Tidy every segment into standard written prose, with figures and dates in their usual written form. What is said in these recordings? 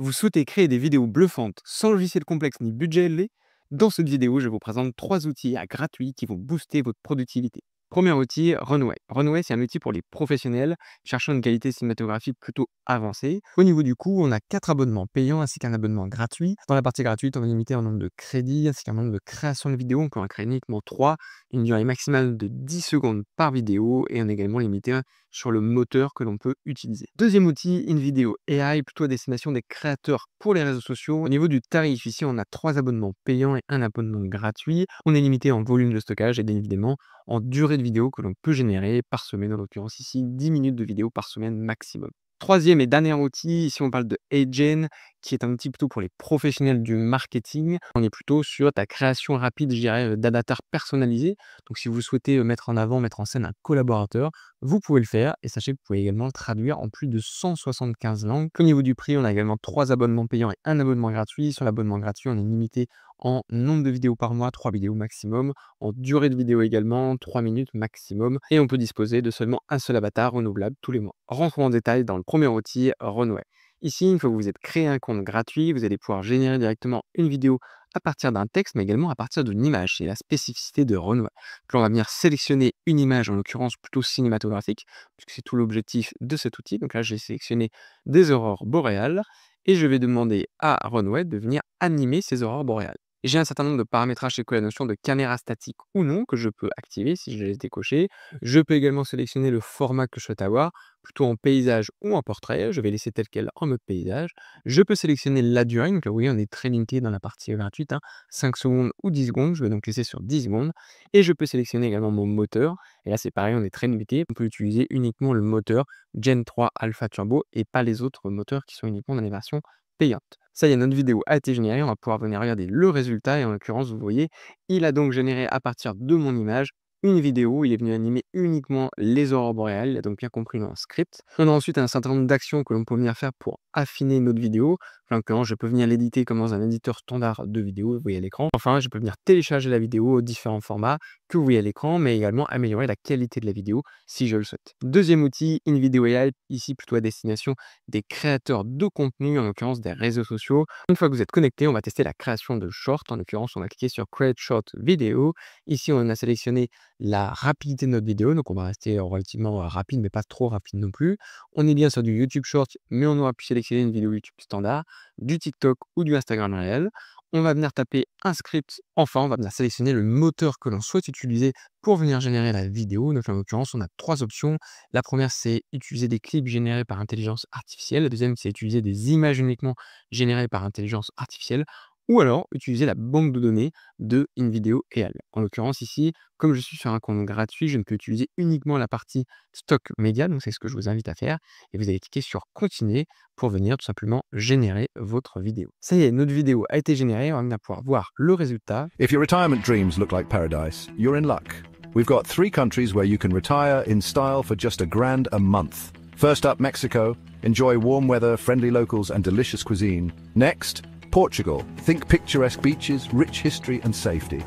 Vous souhaitez créer des vidéos bluffantes sans logiciel complexe ni budget élevé? Dans cette vidéo, je vous présente 3 outils gratuits qui vont booster votre productivité. Premier outil, Runway. Runway, c'est un outil pour les professionnels cherchant une qualité cinématographique plutôt avancée. Au niveau du coût, on a 4 abonnements payants ainsi qu'un abonnement gratuit. Dans la partie gratuite, on va limiter un nombre de crédits ainsi qu'un nombre de créations de vidéos. On peut en créer uniquement 3, une durée maximale de 10 secondes par vidéo et on est également limité sur le moteur que l'on peut utiliser. Deuxième outil, InVideo AI, plutôt à destination des créateurs pour les réseaux sociaux. Au niveau du tarif, ici, on a 3 abonnements payants et un abonnement gratuit. On est limité en volume de stockage et bien évidemment en durée de vidéo que l'on peut générer par semaine, en l'occurrence ici 10 minutes de vidéo par semaine maximum. Troisième et dernier outil, ici on parle de Agen, qui est un outil plutôt pour les professionnels du marketing. On est plutôt sur ta création rapide, je dirais, d'avatars personnalisés. Donc si vous souhaitez mettre en avant, mettre en scène un collaborateur, vous pouvez le faire et sachez que vous pouvez également le traduire en plus de 175 langues. Au niveau du prix, on a également 3 abonnements payants et un abonnement gratuit. Sur l'abonnement gratuit, on est limité en nombre de vidéos par mois, 3 vidéos maximum, en durée de vidéo également, 3 minutes maximum, et on peut disposer de seulement un seul avatar renouvelable tous les mois. Rentrons en détail dans le premier outil, Runway. Ici, une fois que vous êtes créé un compte gratuit, vous allez pouvoir générer directement une vidéo à partir d'un texte, mais également à partir d'une image. C'est la spécificité de Runway. Puis on va venir sélectionner une image, en l'occurrence plutôt cinématographique, puisque c'est tout l'objectif de cet outil. Donc là, j'ai sélectionné des aurores boréales, et je vais demander à Runway de venir animer ces aurores boréales. J'ai un certain nombre de paramétrages, c'est quoi la notion de caméra statique ou non, que je peux activer si je les ai décochés. Je peux également sélectionner le format que je souhaite avoir, plutôt en paysage ou en portrait. Je vais laisser tel quel en mode paysage. Je peux sélectionner la durée, donc là, vous voyez, on est très limité dans la partie gratuite, 5 secondes ou 10 secondes. Je vais donc laisser sur 10 secondes. Et je peux sélectionner également mon moteur. Et là, c'est pareil, on est très limité. On peut utiliser uniquement le moteur Gen 3 Alpha Turbo et pas les autres moteurs qui sont uniquement dans les versions payantes. Ça y est, notre vidéo a été générée, on va pouvoir venir regarder le résultat et en l'occurrence, vous voyez, il a donc généré à partir de mon image une vidéo, il est venu animer uniquement les aurores boréales, il a donc bien compris dans le script. On a ensuite un certain nombre d'actions que l'on peut venir faire pour affiner notre vidéo. En l'occurrence, je peux venir l'éditer comme dans un éditeur standard de vidéo, vous voyez à l'écran. Enfin, je peux venir télécharger la vidéo aux différents formats que vous voyez à l'écran, mais également améliorer la qualité de la vidéo si je le souhaite. Deuxième outil, InVideo AI, ici plutôt à destination des créateurs de contenu, en l'occurrence des réseaux sociaux. Une fois que vous êtes connecté, on va tester la création de shorts. En l'occurrence, on va cliquer sur Create Short Video. Ici, on a sélectionné la rapidité de notre vidéo, donc on va rester relativement rapide, mais pas trop rapide non plus. On est bien sur du YouTube Short, mais on aura pu sélectionner une vidéo YouTube standard, du TikTok ou du Instagram réel. On va venir taper un script. Enfin, on va venir sélectionner le moteur que l'on souhaite utiliser pour venir générer la vidéo. Donc, en l'occurrence, on a 3 options. La première, c'est utiliser des clips générés par intelligence artificielle. La deuxième, c'est utiliser des images uniquement générées par intelligence artificielle. Ou alors, utiliser la banque de données de InVideo AI. En l'occurrence, ici, comme je suis sur un compte gratuit, je ne peux utiliser uniquement la partie stock média. Donc, c'est ce que je vous invite à faire. Et vous allez cliquer sur continuer pour venir tout simplement générer votre vidéo. Ça y est, notre vidéo a été générée. On va pouvoir voir le résultat. If your retirement dreams look like paradise, you're in luck. We've got 3 countries where you can retire in style for just $1,000 a month. First up, Mexico. Enjoy warm weather, friendly locals, and delicious cuisine. Next, Portugal. Think picturesque beaches, rich history, and safety.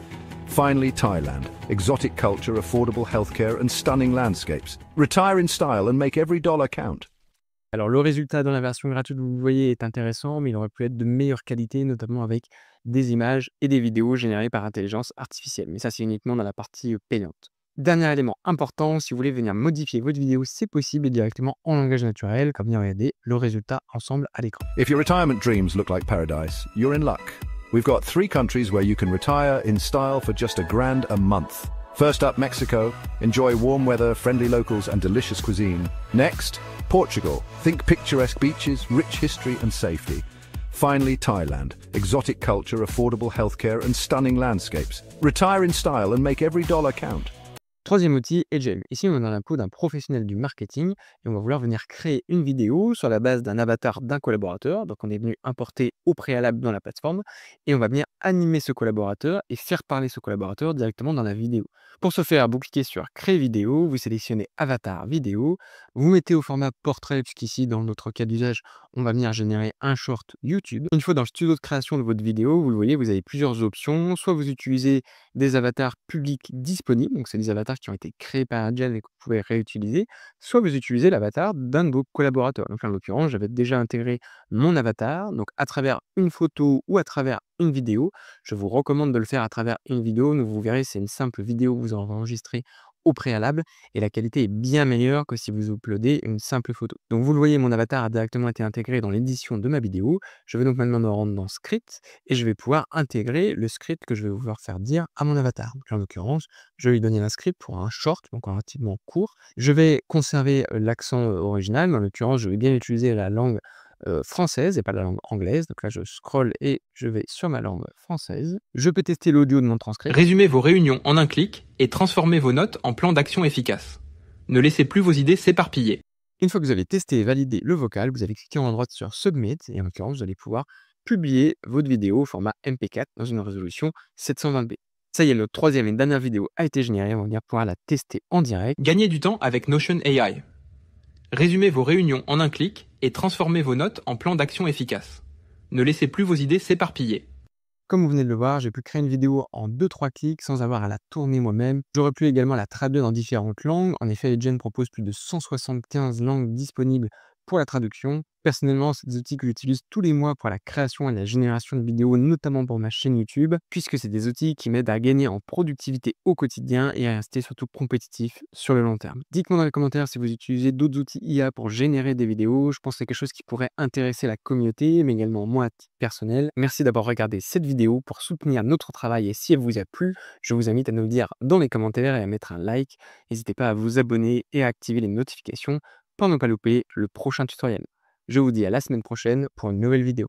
Finally, Thailand. Exotic culture, affordable healthcare, and stunning landscapes. Retire in style and make every dollar count. Alors, le résultat dans la version gratuite, vous le voyez, est intéressant, mais il aurait pu être de meilleure qualité, notamment avec des images et des vidéos générées par intelligence artificielle. Mais ça, c'est uniquement dans la partie payante. Dernier élément important, si vous voulez venir modifier votre vidéo, c'est possible et directement en langage naturel, comme venir regarder le résultat ensemble à l'écran. If your retirement dreams look like paradise, you're in luck. We've got 3 countries where you can retire in style for just $1,000 a month. First up, Mexico. Enjoy warm weather, friendly locals, and delicious cuisine. Next, Portugal. Think picturesque beaches, rich history, and safety. Finally, Thailand. Exotic culture, affordable healthcare, and stunning landscapes. Retire in style and make every dollar count. Troisième outil, Agen. Ici, on est dans la peau d'un professionnel du marketing et on va vouloir venir créer une vidéo sur la base d'un avatar d'un collaborateur. Donc, on est venu importer au préalable dans la plateforme et on va venir animer ce collaborateur et faire parler ce collaborateur directement dans la vidéo. Pour ce faire, vous cliquez sur Créer vidéo, vous sélectionnez Avatar vidéo. Vous mettez au format portrait, puisqu'ici, dans notre cas d'usage, on va venir générer un short YouTube. Une fois dans le studio de création de votre vidéo, vous le voyez, vous avez plusieurs options. Soit vous utilisez des avatars publics disponibles, donc c'est des avatars qui ont été créés par Adyen et que vous pouvez réutiliser. Soit vous utilisez l'avatar d'un de vos collaborateurs. Donc en l'occurrence, j'avais déjà intégré mon avatar. Donc à travers une photo ou à travers une vidéo, je vous recommande de le faire à travers une vidéo. Donc vous verrez, c'est une simple vidéo que vous enregistrez au préalable et la qualité est bien meilleure que si vous uploadez une simple photo. Donc vous le voyez, mon avatar a directement été intégré dans l'édition de ma vidéo. Je vais donc maintenant me rendre dans Script et je vais pouvoir intégrer le script que je vais vouloir faire dire à mon avatar. Donc, en l'occurrence, je vais lui donner un script pour un short, donc relativement court. Je vais conserver l'accent original. En l'occurrence, je vais bien utiliser la langue française et pas la langue anglaise. Donc là, je scrolle et je vais sur ma langue française. Je peux tester l'audio de mon transcript. Résumez vos réunions en un clic et transformez vos notes en plans d'action efficaces. Ne laissez plus vos idées s'éparpiller. Une fois que vous avez testé et validé le vocal, vous allez cliquer en haut à droite sur Submit et en l'occurrence, vous allez pouvoir publier votre vidéo au format MP4 dans une résolution 720p. Ça y est, notre troisième et dernière vidéo a été générée. On va venir pouvoir la tester en direct. Gagnez du temps avec Notion AI. Résumez vos réunions en un clic et transformez vos notes en plans d'action efficaces. Ne laissez plus vos idées s'éparpiller. Comme vous venez de le voir, j'ai pu créer une vidéo en 2-3 clics sans avoir à la tourner moi-même. J'aurais pu également la traduire dans différentes langues. En effet, Adyen propose plus de 175 langues disponibles pour la traduction. Personnellement, c'est des outils que j'utilise tous les mois pour la création et la génération de vidéos, notamment pour ma chaîne YouTube, puisque c'est des outils qui m'aident à gagner en productivité au quotidien et à rester surtout compétitif sur le long terme. Dites-moi dans les commentaires si vous utilisez d'autres outils IA pour générer des vidéos. Je pense que c'est quelque chose qui pourrait intéresser la communauté, mais également moi à titre personnel. Merci d'avoir regardé cette vidéo pour soutenir notre travail et si elle vous a plu, je vous invite à nous le dire dans les commentaires et à mettre un like. N'hésitez pas à vous abonner et à activer les notifications pour ne pas louper le prochain tutoriel. Je vous dis à la semaine prochaine pour une nouvelle vidéo.